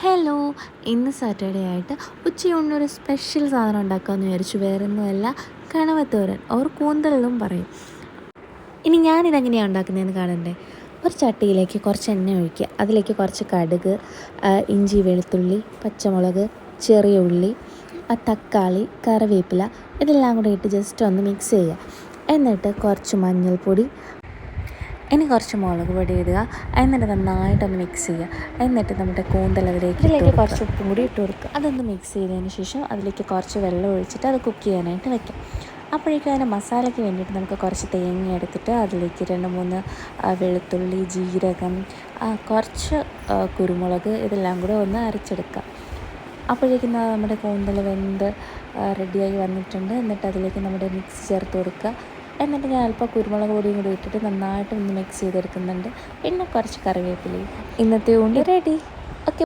Hello, ഇന്ന് Saturday ആയിട്ട് ഉച്ചയൂണിനൊരു special സാധനം ഉണ്ടാക്കാമെന്ന് വിചാരിച്ചു. വേറൊന്നുമല്ല, കണവത്തോരൻ ഓർ കൂന്തലെന്നും പറയും. ഇനി ഞാനിതെങ്ങനെയാണ് ഉണ്ടാക്കുന്നതെന്ന് കാണണ്ടേ? ഒരു ചട്ടിയിലേക്ക് കുറച്ച് എണ്ണ ഒഴിക്കുക. അതിലേക്ക് കുറച്ച് കടുക്, ഇഞ്ചി, വെളുത്തുള്ളി, പച്ചമുളക്, ചെറിയ ഉള്ളി, തക്കാളി, കറിവേപ്പില ഇതെല്ലാം കൂടെ ഇട്ട് ജസ്റ്റ് ഒന്ന് മിക്സ് ചെയ്യുക. എന്നിട്ട് കുറച്ച് മഞ്ഞൾപ്പൊടി, ഇനി കുറച്ച് മുളക് പൊടി ഇടുക. എന്നിട്ട് നന്നായിട്ടൊന്ന് മിക്സ് ചെയ്യുക. എന്നിട്ട് നമ്മുടെ കൂന്തൽ ഇതിലേക്ക് കുറച്ച് ഉപ്പും കൂടി ഇട്ട് കൊടുക്കുക. അതൊന്ന് മിക്സ് ചെയ്തതിന് ശേഷം അതിലേക്ക് കുറച്ച് വെള്ളം ഒഴിച്ചിട്ട് അത് കുക്ക് ചെയ്യാനായിട്ട് വെക്കാം. അപ്പോഴേക്കും അതിൻ്റെ മസാലയ്ക്ക് വേണ്ടിയിട്ട് നമുക്ക് കുറച്ച് തേങ്ങ എടുത്തിട്ട് അതിലേക്ക് 2-3 വെളുത്തുള്ളി, ജീരകം, കുറച്ച് കുരുമുളക് ഇതെല്ലാം കൂടെ ഒന്ന് അരച്ചെടുക്കാം. അപ്പോഴേക്കും നമ്മുടെ കൂന്തൽ വെന്ത് റെഡിയായി വന്നിട്ടുണ്ട്. എന്നിട്ട് അതിലേക്ക് നമ്മുടെ മിക്സ് ചേർത്ത് കൊടുക്കുക. എന്നിട്ട് ഞാൻ അല്പം കുരുമുളക് പൊടിയും കൂടി ഇട്ടിട്ട് നന്നായിട്ട് ഒന്ന് മിക്സ് ചെയ്തെടുക്കുന്നുണ്ട്. പിന്നെ കുറച്ച് കറിവേപ്പിലയും. ഇന്നത്തെ ഊണ് റെഡി.